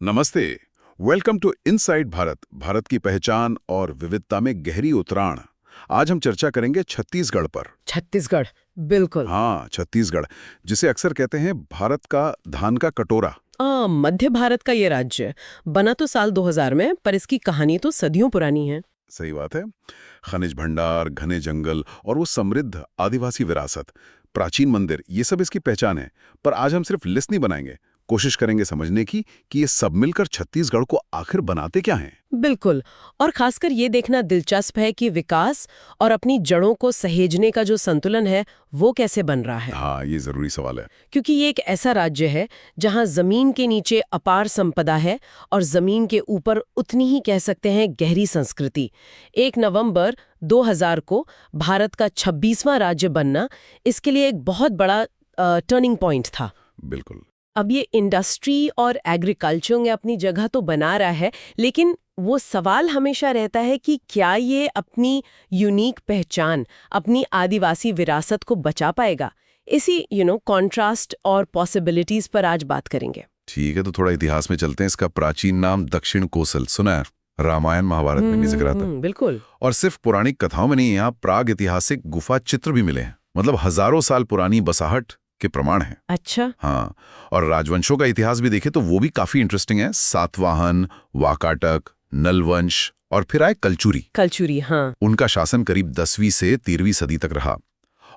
नमस्ते। Welcome to inside Bharat, Bharat की पहचान और विविधता में गहरी उतराण। आज हम चर्चा करेंगे छत्तीसगढ़ पर। छत्तीसगढ़, बिल्कुल। हाँ, छत्तीसगढ़, जिसे अक्सर कहते हैं भारत का धान का कटोरा। मध्य भारत का ये राज्य बना तो साल 2000 में, पर इसकी कहानी तो सदियों पुरानी है। सही बात है। खनिज भंडार, घने जंगल और वो समृद्ध आदिवासी विरासत, प्राचीन मंदिर, ये सब इसकी पहचान है। पर आज हम सिर्फ लिस्ट नहीं बनाएंगे, कोशिश करेंगे समझने की कि ये सब मिलकर छत्तीसगढ़ को आखिर बनाते क्या हैं। बिल्कुल। और खासकर ये देखना दिलचस्प है कि विकास और अपनी जड़ों को सहेजने का जो संतुलन है वो कैसे बन रहा है। हाँ, ये जरूरी सवाल है। क्योंकि ये एक ऐसा राज्य है जहां जमीन के नीचे अपार संपदा है और जमीन के ऊपर उतनी ही कह सकते हैं गहरी संस्कृति। 1 नवंबर 2000 को भारत का 26वां राज्य बनना इसके लिए एक बहुत बड़ा टर्निंग पॉइंट था। बिल्कुल। अब ये इंडस्ट्री और एग्रीकल्चर में अपनी जगह तो बना रहा है, लेकिन वो सवाल हमेशा रहता है कि क्या ये अपनी यूनिक पहचान, अपनी आदिवासी विरासत को बचा पाएगा। इसी कॉन्ट्रास्ट और पॉसिबिलिटीज पर आज बात करेंगे। ठीक है, तो थोड़ा इतिहास में चलते हैं। इसका प्राचीन नाम दक्षिण कोसल, सुना है? रामायण महाभारत में भी जिक्र आता है। बिल्कुल। और सिर्फ पौराणिक कथाओं में नहीं, यहाँ प्राग ऐतिहासिक गुफा चित्र भी मिले हैं, मतलब हजारों साल पुरानी बसाहट के प्रमाण हैं। अच्छा। हाँ, और राजवंशों का इतिहास भी देखें तो वो भी काफी इंटरेस्टिंग है। सातवाहन, वाकाटक, नलवंश और फिर आए कलचुरी। हाँ। उनका शासन करीब 10वीं से 13वीं सदी तक रहा।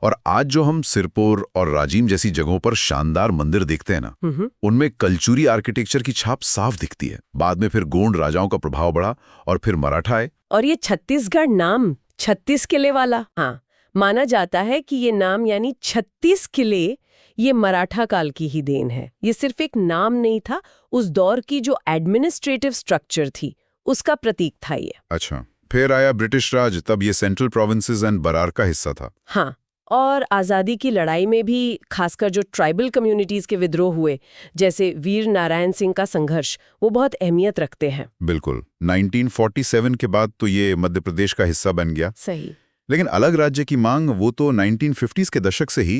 और आज जो हम सिरपुर और राजिम जैसी जगहों पर शानदार मंदिर देखते हैं ना, उनमें कलचुरी आर्किटेक्चर की छाप साफ दिखती है। बाद में फिर गोंड राजाओं का प्रभाव बढ़ा और फिर मराठा आए। और ये छत्तीसगढ़ नाम 36 किले वाला, हाँ, माना जाता है कि ये नाम यानी 36 किले ये मराठा काल की ही देन है। ये सिर्फ एक नाम नहीं था, उस दौर की जो एडमिनिस्ट्रेटिव स्ट्रक्चर थी उसका प्रतीक था ये। अच्छा, फिर आया ब्रिटिश राज, तब ये सेंट्रल प्रोविंसेस एंड बरार का हिस्सा था। हाँ, और आज़ादी की लड़ाई में भी खासकर जो ट्राइबल कम्युनिटीज के विद्रोह हुए, जैसे वीर नारायण सिंह का संघर्ष, वो बहुत अहमियत रखते हैं। बिल्कुल। 1947 के बाद तो ये मध्य प्रदेश का हिस्सा बन गया। सही। लेकिन अलग राज्य की मांग वो तो 1950s के दशक से ही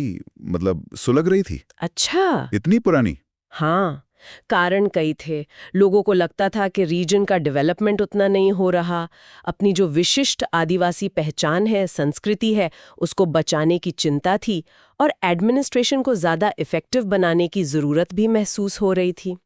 सुलग रही थी। अच्छा। इतनी पुरानी? हाँ, कारण कई थे। लोगों को लगता था कि रीजन का डेवलपमेंट उतना नहीं हो रहा, अपनी जो विशिष्ट आदिवासी पहचान है, संस्कृति है, उसको बचाने की चिंता थी, और एडमिनिस्ट्रेशन को ज्यादा इफेक्टिव बनाने की जरूरत भी महसूस हो रही थी।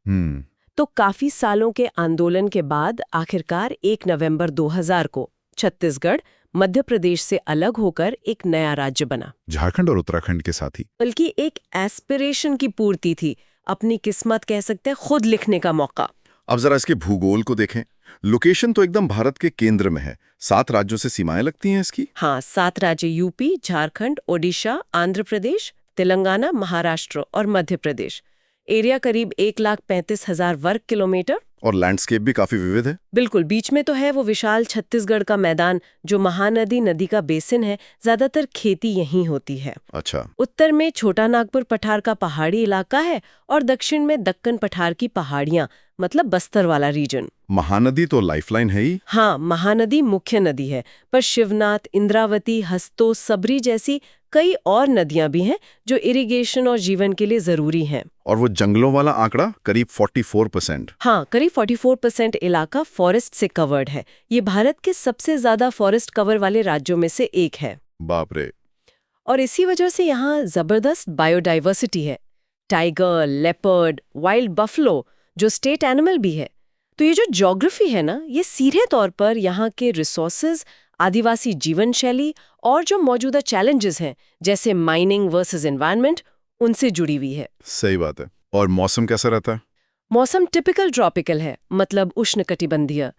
तो काफी सालों के आंदोलन के बाद आखिरकार 1 नवंबर 2000 को छत्तीसगढ़ मध्य प्रदेश से अलग होकर एक नया राज्य बना। झारखंड और उत्तराखंड के साथ ही। बल्कि एक एस्पिरेशन की पूर्ति थी, अपनी किस्मत कह सकते हैं, खुद लिखने का मौका। अब जरा इसके भूगोल को देखें। लोकेशन तो एकदम भारत के केंद्र में है। 7 राज्यों से सीमाएं लगती हैं इसकी। हाँ, 7 राज्य यूपी, झारखंड, ओडिशा, आंध्र प्रदेश, तेलंगाना, महाराष्ट्र और मध्य प्रदेश। एरिया करीब 1,35,000 वर्ग किलोमीटर। और लैंडस्केप भी काफी विविध है। बिल्कुल, बीच में तो है वो विशाल छत्तीसगढ़ का मैदान जो महानदी नदी का बेसिन है। ज्यादातर खेती यहीं होती है। अच्छा। उत्तर में छोटा नागपुर पठार का पहाड़ी इलाका है और दक्षिण में दक्कन पठार की पहाड़ियां, मतलब बस्तर वाला रीजन। महानदी तो लाइफलाइन है ही। हाँ, महानदी मुख्य नदी है, पर शिवनाथ, इंद्रावती, हस्तो, सबरी जैसी कई और नदियां भी हैं जो इरिगेशन और जीवन के लिए जरूरी हैं। और वो जंगलों वाला आंकड़ा करीब 44%। हाँ, करीब 44% इलाका फॉरेस्ट से कवर्ड है। ये भारत के सबसे ज्यादा फॉरेस्ट कवर वाले राज्यों में से एक है। बाप रे। और इसी वजह से यहाँ जबरदस्त बायोडाइवर्सिटी है। टाइगर, लेपर्ड, वाइल्ड बफलो जो स्टेट एनिमल भी है। तो ये जो ज्योग्राफी है ना, ये सीधे तौर पर यहाँ के रिसोर्सेज, आदिवासी जीवन शैली और जो मौजूदा चैलेंजेस हैं, जैसे माइनिंग वर्सेस एनवायरनमेंट, उनसे जुड़ी हुई है। सही बात है। और मौसम कैसा रहता है? मौसम टिपिकल ट्रॉपिकल है, मतलब उष्णकटिबंधीय।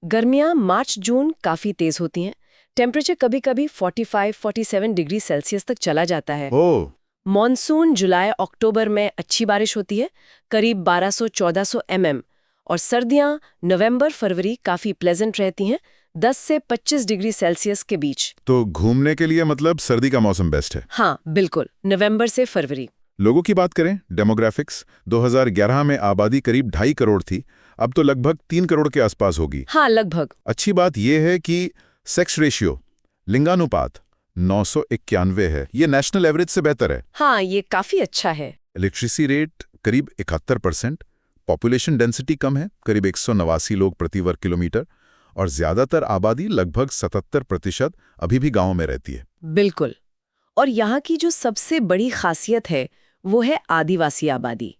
गर्मियां मार्च जून काफी तेज होती हैं। टेम्परेचर कभी-कभी 45-47 डिग्री सेल्सियस तक चला जाता है। ओह। मॉनसून जुलाई अक्टूबर में अच्छी बारिश होती है, करीब 1200-1400 mm। और सर्दियां नवंबर फरवरी काफी प्लेजेंट रहती हैं, 10 से 25 डिग्री सेल्सियस के बीच। तो घूमने के लिए सर्दी का मौसम बेस्ट है। हाँ बिल्कुल, नवंबर से फरवरी। लोगों की बात करें, डेमोग्राफिक्स, 2011 में आबादी करीब 2.5 करोड़ थी, अब तो लगभग 3 करोड़ के आसपास होगी। हाँ, लगभग। अच्छी बात यह है कि सेक्स रेशियो, लिंगानुपात 991 है। ये नेशनल एवरेज से बेहतर है। हाँ, ये काफी अच्छा है। इलेक्ट्रिसिटी रेट करीब 71%, पॉपुलेशन डेंसिटी कम है, करीब 189 लोग प्रति वर्ग किलोमीटर, और ज्यादातर आबादी लगभग 77% अभी भी गांवों में रहती है। बिल्कुल। और यहाँ की जो सबसे बड़ी खासियत है वो है आदिवासी आबादी।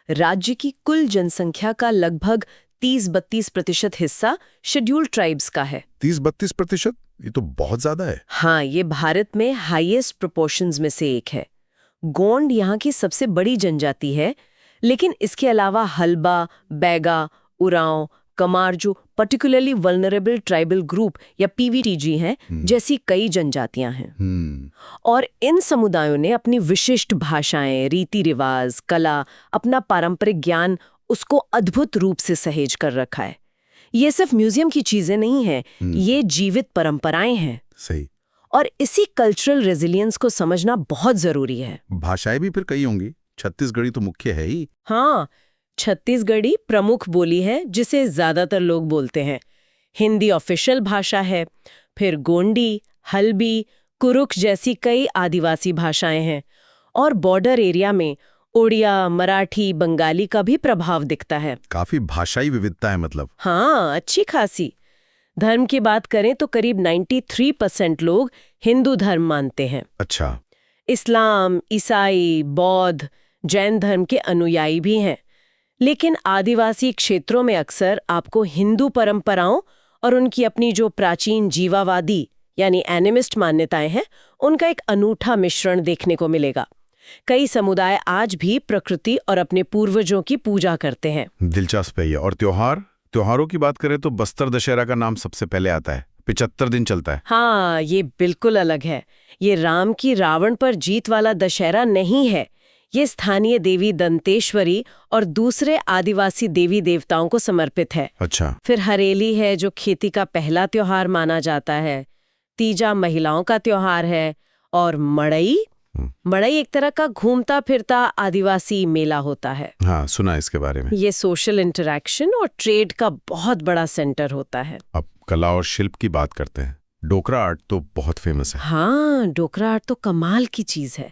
राज्य की कुल जनसंख्या का लगभग 30-32% हिस्सा शेड्यूल्ड ट्राइब्स का है। 30-32%? ये तो बहुत ज्यादा है। हाँ, ये भारत में हाईएस्ट प्रोपोर्शंस में से एक है। गोंड यहाँ की सबसे बड़ी जनजाति है, लेकिन इसके अलावा Halba, Baiga, Oraon, Kumar, particularly vulnerable tribal group या पीवीटीजी हैं, जैसी कई जनजातियां हैं। और इन समुदायों ने अपनी विशिष्ट भाषाएं, रीति रिवाज, कला, अपना पारंपरिक ज्ञान उसको अद्भुत रूप से सहेज कर रखा है। ये सिर्फ म्यूजियम की चीजें नहीं हैं, ये जीवित परंपराएं हैं। सही। और इसी कल्चरल रेजिलियंस को समझना बहुत जरूरी है। भाषाएं भी फिर कई होंगी, छत्तीसगढ़ी तो मुख्य है ही। हाँ, छत्तीसगढ़ी प्रमुख बोली है जिसे ज्यादातर लोग बोलते हैं। हिंदी ऑफिशियल भाषा है, फिर गोंडी, हल्बी, कुरुख जैसी कई आदिवासी भाषाएं हैं, और बॉर्डर एरिया में उड़िया, मराठी, बंगाली का भी प्रभाव दिखता है। काफी भाषाई विविधता है मतलब। हाँ, अच्छी खासी। धर्म की बात करें तो करीब 93% लोग हिंदू धर्म मानते हैं। अच्छा। इस्लाम, ईसाई, बौद्ध, जैन धर्म के अनुयायी भी हैं। लेकिन आदिवासी क्षेत्रों में अक्सर आपको हिंदू परंपराओं और उनकी अपनी जो प्राचीन जीवावादी यानी एनिमिस्ट मान्यताएं हैं, उनका एक अनूठा मिश्रण देखने को मिलेगा। कई समुदाय आज भी प्रकृति और अपने पूर्वजों की पूजा करते हैं। दिलचस्प है ये। और त्योहारों की बात करें तो बस्तर दशहरा का नाम सबसे पहले आता है। 75 दिन चलता है। हाँ, ये बिल्कुल अलग है। ये राम की रावण पर जीत वाला दशहरा नहीं है। ये स्थानीय देवी दंतेश्वरी और दूसरे आदिवासी देवी देवताओं को समर्पित है। अच्छा। फिर हरेली है जो खेती का पहला त्योहार माना जाता है। तीजा महिलाओं का त्योहार है। और मड़ई एक तरह का घूमता फिरता आदिवासी मेला होता है। हाँ, सुना इसके बारे में। ये सोशल इंटरैक्शन और ट्रेड का बहुत बड़ा सेंटर होता है। अब कला और शिल्प की बात करते हैं। डोकरा आर्ट तो बहुत फेमस है। हाँ, डोकरा आर्ट तो कमाल की चीज है।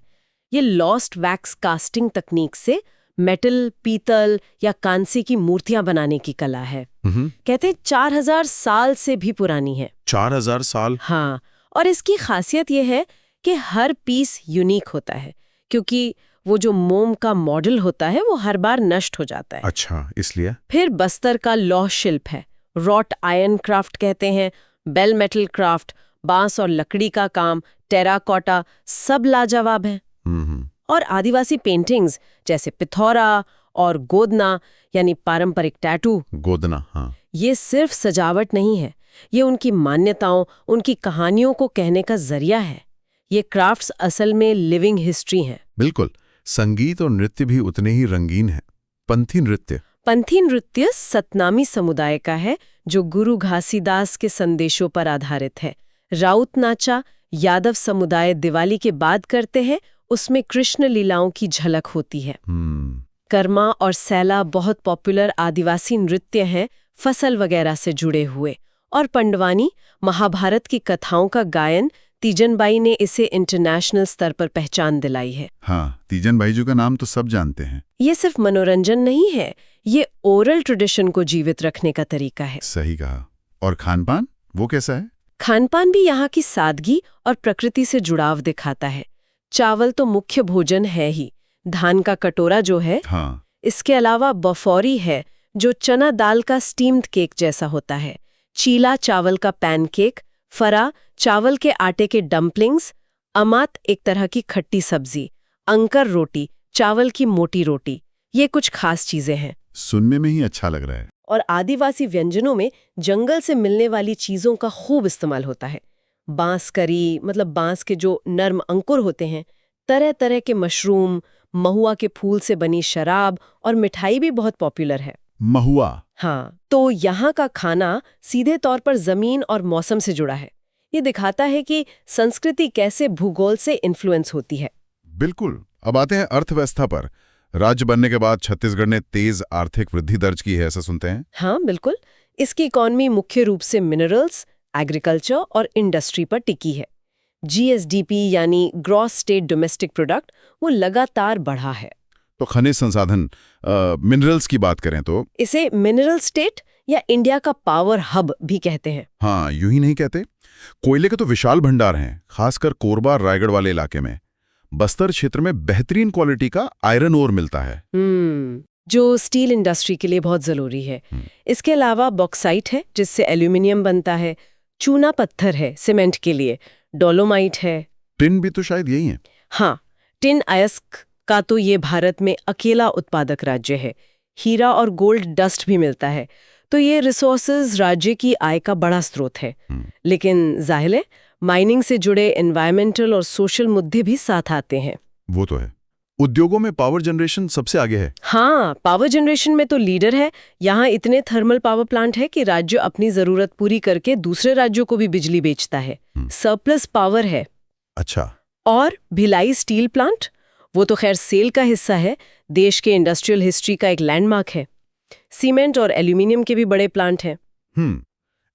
ये लॉस्ट वैक्स कास्टिंग तकनीक से मेटल, पीतल या कांसे की मूर्तियां बनाने की कला है। कहते 4000 साल से भी पुरानी है। 4000 साल? हाँ, और इसकी खासियत ये है कि हर पीस यूनिक होता है, क्योंकि वो जो मोम का मॉडल होता है वो हर बार नष्ट हो जाता है। अच्छा, इसलिए? फिर बस्तर का लौह शिल्प है, रॉट आयरन क्राफ्ट कहते हैं, बेल मेटल क्राफ्ट, बांस और लकड़ी का काम, टेराकोटा, सब लाजवाब है। और आदिवासी पेंटिंग्स जैसे पिथौरा और गोदना यानी पारंपरिक टैटू। गोदना, हाँ। ये सिर्फ सजावट नहीं है, ये उनकी मान्यताओं, उनकी कहानियों को कहने का जरिया है। ये क्राफ्ट्स असल में लिविंग हिस्ट्री हैं। बिल्कुल। संगीत और नृत्य भी उतने ही रंगीन हैं। पंथी नृत्य सतनामी समुदाय का है, जो गुरु घासीदास के संदेशों पर आधारित है। राउत नाचा यादव समुदाय दिवाली के बाद करते हैं, उसमें कृष्ण लीलाओं की झलक होती है। कर्मा और सैला बहुत पॉपुलर आदिवासी नृत्य हैं, फसल वगैरह से जुड़े हुए। और पंडवानी, महाभारत की कथाओं का गायन, तीजनबाई ने इसे इंटरनेशनल स्तर पर पहचान दिलाई है। हाँ, तीजनबाई जी का नाम तो सब जानते हैं। ये सिर्फ मनोरंजन नहीं है, ये ओरल ट्रेडिशन को जीवित रखने का तरीका है। सही कहा। और खानपान, वो कैसा है? खानपान भी यहाँ की सादगी और प्रकृति से जुड़ाव दिखाता है। चावल तो मुख्य भोजन है ही, धान का कटोरा जो है, हाँ। इसके अलावा बफौरी है जो चना दाल का स्टीम्ड केक जैसा होता है, चीला चावल का पैनकेक, फरा चावल के आटे के डम्पलिंग्स, अमात एक तरह की खट्टी सब्जी, अंकर रोटी चावल की मोटी रोटी, ये कुछ खास चीजें हैं। सुनने में ही अच्छा लग रहा है। और आदिवासी व्यंजनों में जंगल से मिलने वाली चीजों का खूब इस्तेमाल होता है। बांस करी, मतलब बांस के जो नर्म अंकुर होते हैं, तरह तरह के मशरूम, महुआ के फूल से बनी शराब और मिठाई भी बहुत पॉपुलर है। महुआ? हाँ, तो यहाँ का खाना सीधे तौर पर जमीन और मौसम से जुड़ा है। ये दिखाता है कि संस्कृति कैसे भूगोल से इन्फ्लुएंस होती है। बिल्कुल। अब आते हैं अर्थव्यवस्था पर। राज्य बनने के बाद छत्तीसगढ़ ने तेज आर्थिक वृद्धि दर्ज की है, ऐसा सुनते हैं। हाँ, बिल्कुल। इसकी इकॉनमी मुख्य रूप से मिनरल्स, एग्रीकल्चर और इंडस्ट्री पर टिकी है। GSDP यानी ग्रॉस स्टेट डोमेस्टिक प्रोडक्ट वो लगातार बढ़ा है। तो खनिज संसाधन मिनरल्स की बात करें तो इसे मिनरल स्टेट या इंडिया का पावर हब भी कहते हैं। हाँ, यूं ही नहीं कहते। कोयले के तो विशाल भंडार हैं, खासकर कोरबा रायगढ़ वाले इलाके में। बस्तर क्षेत्र में बेहतरीन क्वालिटी का आयरन ओर मिलता है। जो स्टील इंडस्ट्री के लिए बहुत जरूरी है। इसके अलावा बॉक्साइट है जिससे एल्यूमिनियम बनता है, चूना पत्थर है सीमेंट के लिए, डोलोमाइट है। टिन भी तो शायद यही है। हाँ, टिन अयस्क का तो ये भारत में अकेला उत्पादक राज्य है। हीरा और गोल्ड डस्ट भी मिलता है, तो ये रिसोर्सेज राज्य की आय का बड़ा स्रोत है। लेकिन जाहिर है माइनिंग से जुड़े एनवायरमेंटल और सोशल मुद्दे भी साथ आते हैं। वो तो है। उद्योगों में पावर जनरेशन सबसे आगे है। हाँ, पावर जनरेशन में तो लीडर है। यहाँ इतने थर्मल पावर प्लांट है कि राज्य अपनी जरूरत पूरी करके दूसरे राज्यों को भी बिजली बेचता है। सरप्लस पावर है। अच्छा। और भिलाई स्टील प्लांट, वो तो खैर सेल का हिस्सा है, देश के इंडस्ट्रियल हिस्ट्री का एक लैंडमार्क है। सीमेंट और एल्यूमिनियम के भी बड़े प्लांट हैं।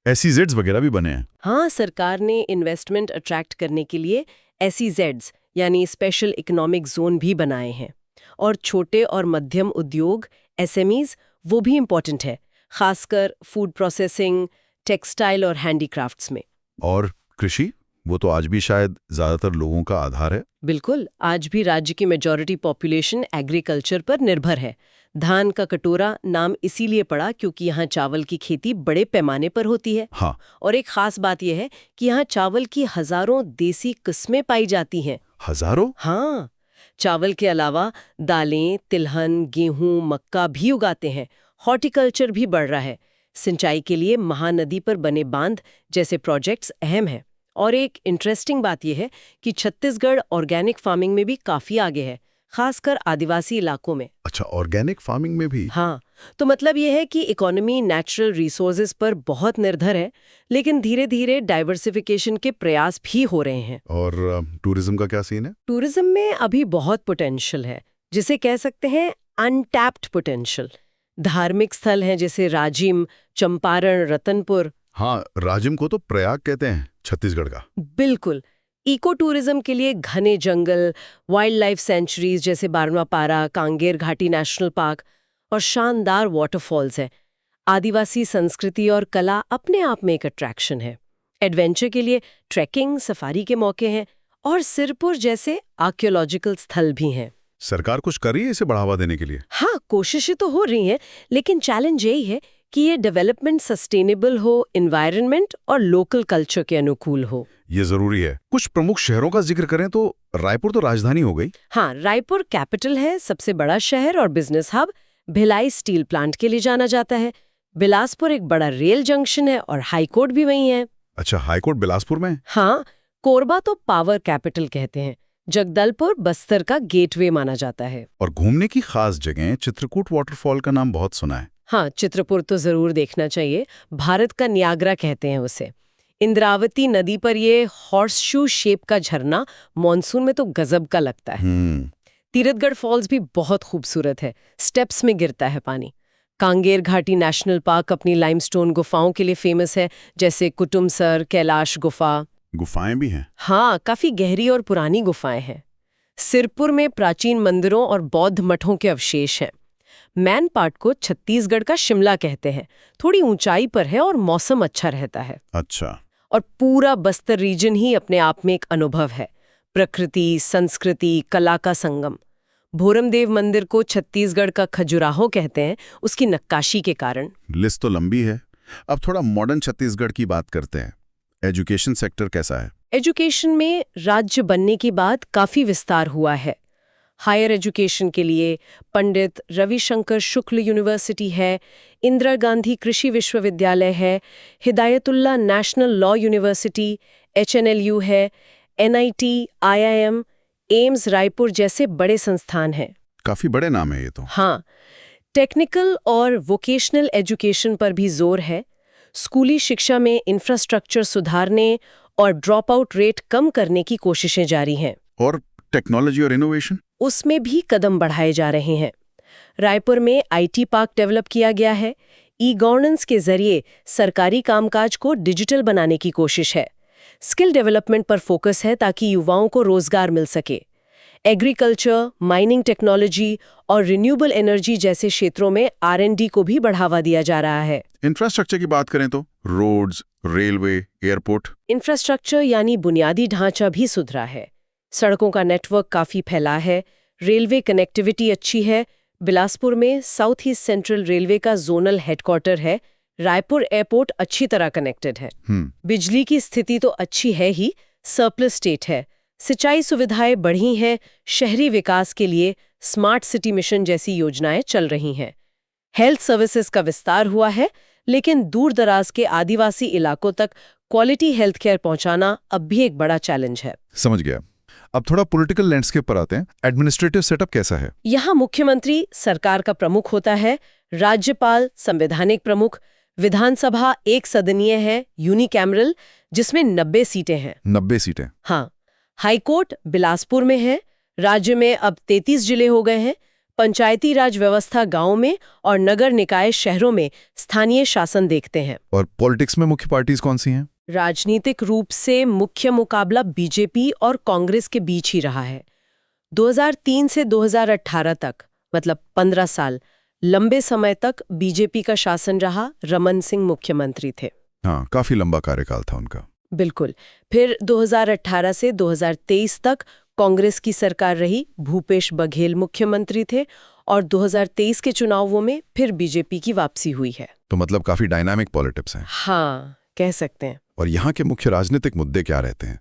SEZs वगैरह भी बने हैं। हाँ, सरकार ने इन्वेस्टमेंट अट्रैक्ट करने के लिए SEZs यानी स्पेशल इकोनॉमिक जोन भी बनाए हैं। और छोटे और मध्यम उद्योग SMEs वो भी इम्पोर्टेंट है, खासकर फूड प्रोसेसिंग, टेक्सटाइल और हैंडीक्राफ्ट्स में। और कृषि, वो तो आज भी शायद ज्यादातर लोगों का आधार है। बिल्कुल, आज भी राज्य की मेजॉरिटी पॉपुलेशन एग्रीकल्चर पर निर्भर है। धान का कटोरा नाम इसीलिए पड़ा क्योंकि यहाँ चावल की खेती बड़े पैमाने पर होती है। हाँ। और एक खास बात यह है कि यहाँ चावल की हजारों देसी किस्में पाई जाती हैं। हजारों? हाँ, चावल के अलावा दालें, तिलहन, गेहूं, मक्का भी उगाते हैं। हॉर्टिकल्चर भी बढ़ रहा है। सिंचाई के लिए महानदी पर बने बांध जैसे प्रोजेक्ट्स अहम हैं। और एक इंटरेस्टिंग बात यह है कि छत्तीसगढ़ ऑर्गेनिक फार्मिंग में भी काफी आगे है, खासकर आदिवासी इलाकों में। अच्छा, ऑर्गेनिक फार्मिंग में भी? हाँ, तो मतलब यह है कि इकोनॉमी नेचुरल रिसोर्सेज पर बहुत निर्भर है, लेकिन धीरे धीरे डाइवर्सिफिकेशन के प्रयास भी हो रहे हैं। और टूरिज्म का क्या सीन है? टूरिज्म में अभी बहुत पोटेंशियल है, जिसे कह सकते हैं अनटैप्ड पोटेंशियल। धार्मिक स्थल हैं जैसे राजिम, चंपारण, रतनपुर। हाँ, राजिम को तो प्रयाग कहते हैं छत्तीसगढ़ का। बिल्कुल। इको टूरिज्म के लिए घने जंगल, वाइल्ड लाइफ सेंचुरीज जैसे बारवापारा, कांगेर घाटी नेशनल पार्क और शानदार वाटरफॉल्स हैं। आदिवासी संस्कृति और कला अपने आप में एक अट्रैक्शन है। एडवेंचर के लिए ट्रैकिंग, सफारी के मौके हैं और सिरपुर जैसे आर्कियोलॉजिकल स्थल भी हैं। सरकार कुछ कर रही है इसे बढ़ावा देने के लिए? हाँ, कोशिशें तो हो रही हैं, लेकिन चैलेंज यही है कि ये डेवलपमेंट सस्टेनेबल हो, एनवायरनमेंट और लोकल कल्चर के अनुकूल हो। ये जरूरी है। कुछ प्रमुख शहरों का जिक्र करें तो रायपुर तो राजधानी हो गई। हाँ, रायपुर कैपिटल है, सबसे बड़ा शहर और business hub. Bhilai steel plant के लिए जाना जाता है। बिलासपुर एक बड़ा रेल जंक्शन है और हाईकोर्ट भी वहीं है। अच्छा, हाईकोर्ट बिलासपुर में? हाँ, कोरबा तो पावर कैपिटल कहते हैं। जगदलपुर बस्तर का गेटवे माना जाता है। और घूमने की खास जगह चित्रकूट वाटरफॉल का नाम बहुत सुना है। हाँ, चित्रकूट तो जरूर देखना चाहिए। भारत का नियाग्रा कहते हैं उसे। इंद्रावती नदी पर ये हॉर्सशू शेप का झरना मॉनसून में तो गजब का लगता है। तीरथगढ़ फॉल्स भी बहुत खूबसूरत है, स्टेप्स में गिरता है पानी। कांगेर घाटी नेशनल पार्क अपनी लाइमस्टोन गुफाओं के लिए फेमस है, जैसे कुटुमसर, कैलाश गुफा। गुफाएं भी हैं? हाँ, काफी गहरी और पुरानी गुफाएं हैं। सिरपुर में प्राचीन मंदिरों और बौद्ध मठों के अवशेष हैं। मैन पाट को छत्तीसगढ़ का शिमला कहते हैं, थोड़ी ऊंचाई पर है और मौसम अच्छा रहता है। अच्छा। और पूरा बस्तर रीजन ही अपने आप में एक अनुभव है, प्रकृति, संस्कृति, कला का संगम। भोरमदेव मंदिर को छत्तीसगढ़ का खजुराहो कहते हैं, उसकी नक्काशी के कारण। लिस्ट तो लंबी है। अब थोड़ा मॉडर्न छत्तीसगढ़ की बात करते हैं। एजुकेशन सेक्टर कैसा है? एजुकेशन में राज्य बनने के बाद काफी विस्तार हुआ है। हायर एजुकेशन के लिए पंडित रविशंकर शुक्ल यूनिवर्सिटी है, इंदिरा गांधी कृषि विश्वविद्यालय है, Hidayatullah national law university, HNLU है, NIT, IIM, एम्स रायपुर जैसे बड़े संस्थान हैं। काफी बड़े नाम है ये तो। हाँ, टेक्निकल और वोकेशनल एजुकेशन पर भी जोर है। स्कूली शिक्षा में इंफ्रास्ट्रक्चर सुधारने और ड्रॉप आउट रेट कम करने की कोशिशें जारी हैं। और टेक्नोलॉजी और इनोवेशन? उसमें भी कदम बढ़ाए जा रहे हैं। रायपुर में IT पार्क डेवलप किया गया है। ई-गवर्नेंस के जरिए सरकारी कामकाज को डिजिटल बनाने की कोशिश है। स्किल डेवलपमेंट पर फोकस है ताकि युवाओं को रोजगार मिल सके। एग्रीकल्चर, माइनिंग टेक्नोलॉजी और रिन्यूएबल एनर्जी जैसे क्षेत्रों में R&D को भी बढ़ावा दिया जा रहा है। इंफ्रास्ट्रक्चर की बात करें तो रोड्स, रेलवे, एयरपोर्ट। इंफ्रास्ट्रक्चर यानी बुनियादी ढांचा भी सुधरा है। सड़कों का नेटवर्क काफी फैला है, रेलवे कनेक्टिविटी अच्छी है। बिलासपुर में साउथ ईस्ट सेंट्रल रेलवे का जोनल हेडक्वार्टर है। रायपुर एयरपोर्ट अच्छी तरह कनेक्टेड है। बिजली की स्थिति तो अच्छी है ही, सरप्लस स्टेट है। सिंचाई सुविधाएं बढ़ी हैं। शहरी विकास के लिए स्मार्ट सिटी मिशन जैसी योजनाएं चल रही हैं। हेल्थ सर्विसेज का विस्तार हुआ है, लेकिन दूर दराज के आदिवासी इलाकों तक क्वालिटी हेल्थ केयर पहुंचाना अब भी एक बड़ा चैलेंज है। समझ गया। अब थोड़ा पॉलिटिकल लैंडस्केप पर आते हैं। एडमिनिस्ट्रेटिव सेटअप कैसा है? यहाँ मुख्यमंत्री सरकार का प्रमुख होता है, राज्यपाल संवैधानिक प्रमुख, विधानसभा एक सदनीय है, यूनिकैमरल, जिसमें 90 सीटें हैं। 90 सीटें? हाँ। हाईकोर्ट बिलासपुर में है। राज्य में अब 33 जिले हो गए हैं। पंचायती राज व्यवस्था गांव में और नगर निकाय शहरों में स्थानीय शासन देखते हैं। और पॉलिटिक्स में मुख्य पार्टीज कौन सी हैं? राजनीतिक रूप से मुख्य मुकाबला बीजेपी और कांग्रेस के बीच ही रहा है। 2003 से 2018 तक, मतलब 15 साल, लंबे समय तक बीजेपी का शासन रहा। रमन सिंह मुख्यमंत्री थे। हाँ, काफी लंबा कार्यकाल था उनका। बिल्कुल। फिर 2018 से 2023 तक कांग्रेस की सरकार रही। भूपेश बघेल मुख्यमंत्री थे और 2023 के चुनावों में फिर बीजेपी की वापसी हुई है। तो मतलब काफी डायनामिक पॉलिटिक्स हैं। हाँ, कह सकते हैं। और यहाँ के मुख्य राजनीतिक मुद्दे क्या रहते हैं?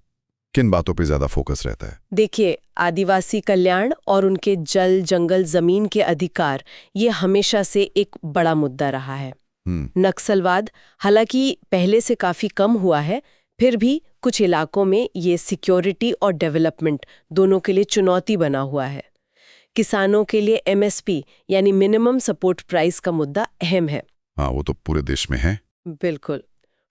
किन बातों पे ज्यादा फोकस रहता है? देखिए, आदिवासी कल्याण और उनके जल, जंगल, जमीन के अधिकार, ये हमेशा से एक बड़ा मुद्दा रहा है। नक्सलवाद हालांकि पहले से काफी कम हुआ है, फिर भी कुछ इलाकों में ये सिक्योरिटी और डेवलपमेंट दोनों के लिए चुनौती बना हुआ है। किसानों के लिए MSP यानी मिनिमम सपोर्ट प्राइस का मुद्दा अहम है। हाँ, वो तो पूरे देश में है। बिल्कुल।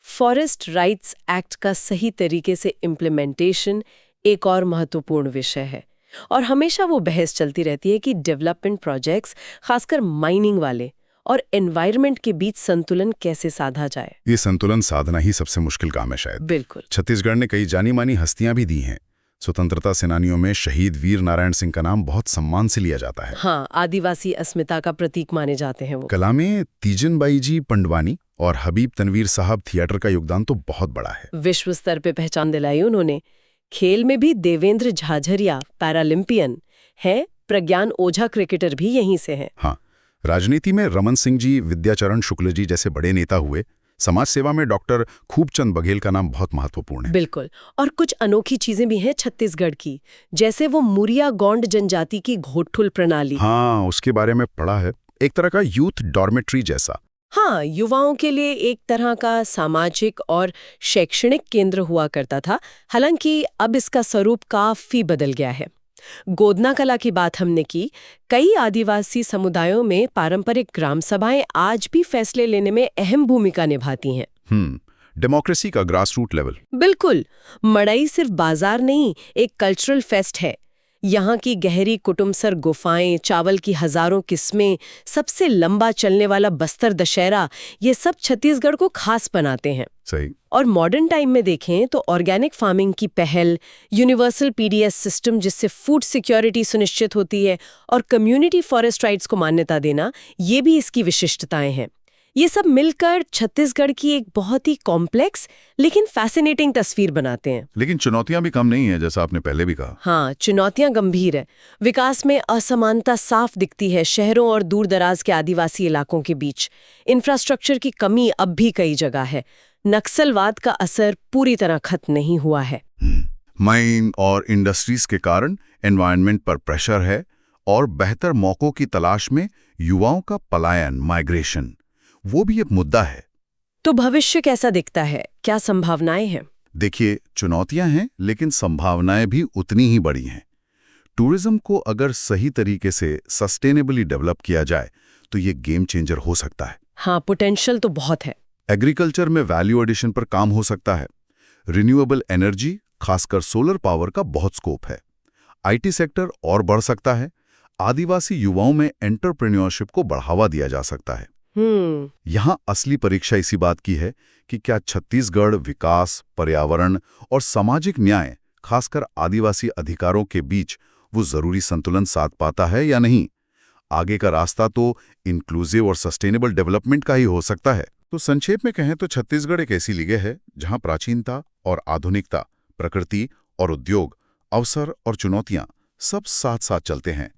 फॉरेस्ट राइट्स एक्ट का सही तरीके से इम्प्लीमेंटेशन एक और महत्वपूर्ण विषय है, और हमेशा वो बहस चलती रहती है कि डेवलपमेंट प्रोजेक्ट्स, खासकर माइनिंग वाले, और एनवायरनमेंट के बीच संतुलन कैसे साधा जाए। ये संतुलन साधना ही सबसे मुश्किल काम है शायद। बिल्कुल। छत्तीसगढ़ ने कई जानी मानी हस्तियां भी दी हैं। स्वतंत्रता सेनानियों में शहीद वीर नारायण सिंह का नाम बहुत सम्मान से लिया जाता है। हाँ, आदिवासी अस्मिता का प्रतीक माने जाते हैं वो। कला में तीजनबाई जी पंडवानी और हबीब तनवीर साहब थिएटर का योगदान तो बहुत बड़ा है। विश्व स्तर पे पहचान दिलाई उन्होंने। खेल में भी देवेंद्र झाझरिया पैरालिम्पियन है। प्रज्ञान ओझा क्रिकेटर भी यहीं से हैं। हाँ, राजनीति में रमन सिंह जी, विद्याचरण शुक्ल जी जैसे बड़े नेता हुए। समाज सेवा में डॉक्टर खूबचंद बघेल का नाम बहुत महत्वपूर्ण है। बिल्कुल। और कुछ अनोखी चीजें भी हैं छत्तीसगढ़ की, जैसे वो मुरिया गौंड जनजाति की घोटठुल प्रणाली। हाँ, उसके बारे में पढ़ा है। एक तरह का यूथ डॉर्मेट्री जैसा। हाँ, युवाओं के लिए एक तरह का सामाजिक और शैक्षणिक केंद्र हुआ करता था। हालांकि अब इसका स्वरूप काफी बदल गया है। गोदना कला की बात हमने की। कई आदिवासी समुदायों में पारंपरिक ग्राम सभाएं आज भी फैसले लेने में अहम भूमिका निभाती हैं। डेमोक्रेसी का ग्रासरूट लेवल। बिल्कुल। मड़ई सिर्फ बाजार नहीं, एक कल्चरल फेस्ट है। यहाँ की गहरी कुटुम्बसर गुफाएं, चावल की हजारों किस्में, सबसे लंबा चलने वाला बस्तर दशहरा, ये सब छत्तीसगढ़ को खास बनाते हैं। सही। और मॉडर्न टाइम में देखें तो ऑर्गेनिक फार्मिंग की पहल, यूनिवर्सल PDS सिस्टम जिससे फूड सिक्योरिटी सुनिश्चित होती है, और कम्युनिटी फॉरेस्ट राइट्स को मान्यता देना, ये भी इसकी विशिष्टताएं हैं। ये सब मिलकर छत्तीसगढ़ की एक बहुत ही कॉम्प्लेक्स लेकिन फैसिनेटिंग तस्वीर बनाते हैं। लेकिन चुनौतियां भी कम नहीं है, जैसा आपने पहले भी कहा। हाँ, चुनौतियां गंभीर है। विकास में असमानता साफ दिखती है शहरों और दूर दराज के आदिवासी इलाकों के बीच। इंफ्रास्ट्रक्चर की कमी अब भी कई जगह है। नक्सलवाद का असर पूरी तरह खत्म नहीं हुआ है। माइन और इंडस्ट्रीज के कारण एनवायरनमेंट पर प्रेशर है, और बेहतर मौकों की तलाश में युवाओं का पलायन, माइग्रेशन, वो भी एक मुद्दा है। तो भविष्य कैसा दिखता है? क्या संभावनाएं हैं? देखिए, चुनौतियां हैं, लेकिन संभावनाएं भी उतनी ही बड़ी हैं। टूरिज्म को अगर सही तरीके से सस्टेनेबली डेवलप किया जाए तो ये गेम चेंजर हो सकता है। हाँ, पोटेंशियल तो बहुत है। एग्रीकल्चर में वैल्यू एडिशन पर काम हो सकता है। रिन्यूएबल एनर्जी, खासकर सोलर पावर का बहुत स्कोप है। IT सेक्टर और बढ़ सकता है। आदिवासी युवाओं में एंटरप्रेन्योरशिप को बढ़ावा दिया जा सकता है। यहाँ असली परीक्षा इसी बात की है कि क्या छत्तीसगढ़ विकास, पर्यावरण और सामाजिक न्याय, खासकर आदिवासी अधिकारों के बीच वो जरूरी संतुलन साध पाता है या नहीं। आगे का रास्ता तो इंक्लूसिव और सस्टेनेबल डेवलपमेंट का ही हो सकता है। तो संक्षेप में कहें तो छत्तीसगढ़ एक ऐसी जगह है जहां प्राचीनता और आधुनिकता, प्रकृति और उद्योग, अवसर और चुनौतियां सब साथ साथ चलते हैं।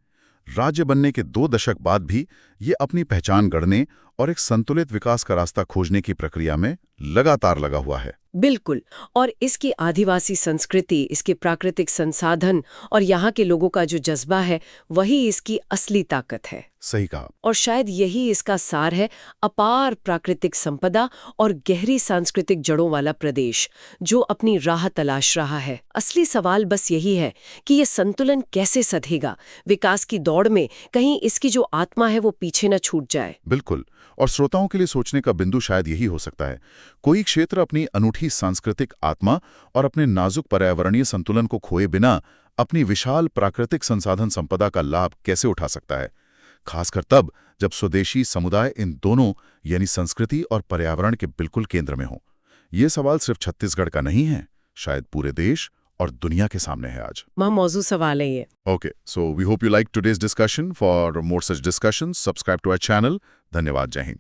राज्य बनने के 2 दशक बाद भी ये अपनी पहचान गढ़ने और एक संतुलित विकास का रास्ता खोजने की प्रक्रिया में लगातार लगा हुआ है। बिल्कुल। और इसकी आदिवासी संस्कृति, इसके प्राकृतिक संसाधन और यहाँ के लोगों का जो जज्बा है, वही इसकी असली ताकत है। सही कहा। और शायद यही इसका सार है, अपार प्राकृतिक संपदा और गहरी सांस्कृतिक जड़ों वाला प्रदेश जो अपनी राह तलाश रहा है। असली सवाल बस यही है कि ये संतुलन कैसे सधेगा, विकास की दौड़ में कहीं इसकी जो आत्मा है वो पीछे न छूट जाए। बिल्कुल। और श्रोताओं के लिए सोचने का बिंदु शायद यही हो सकता है, कोई क्षेत्र अपनी अनूठी सांस्कृतिक आत्मा और अपने नाजुक पर्यावरणीय संतुलन को खोए बिना अपनी विशाल प्राकृतिक संसाधन संपदा का लाभ कैसे उठा सकता है, खासकर तब जब स्वदेशी समुदाय इन दोनों यानी संस्कृति और पर्यावरण के बिल्कुल केंद्र में हो। ये सवाल सिर्फ छत्तीसगढ़ का नहीं है, शायद पूरे देश और दुनिया के सामने है आज। मौजूद सवाल है ये। Okay, so we hope you liked today's discussion. For more such discussions, subscribe to our channel. धन्यवाद। जय हिंद।